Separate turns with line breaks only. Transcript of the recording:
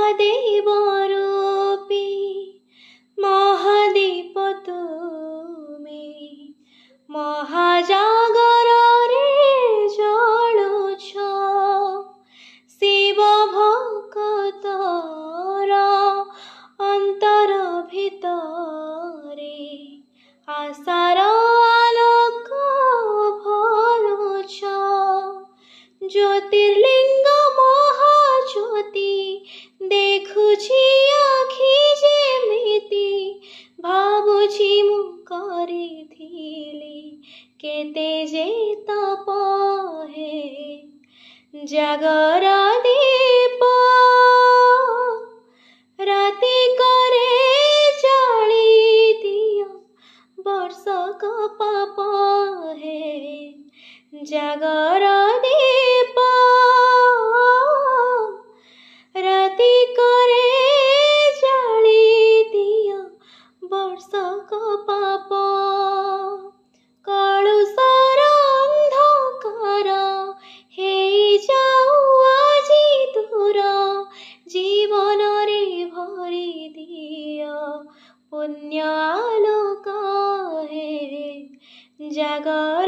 महादेव रूपी महादीप तुमे महाजागर रे जलुछ शिव भक्तर अंतर भितरे आशार आलोक भरुछ ज्योतिर्लिंग महाज्योति देखुछि आखि जेमिति भाबुछि मु करिथिली केते जे तप हे जागर दीप राति करे जाली दियो वर्षक पाप हे जागर दीप राति करे जाली दियो वर्षक पाप कलुषर अंधकार हेई जाऊ आजी दूर जीवन रे भरी दियो पुण्य आलोक हे जागर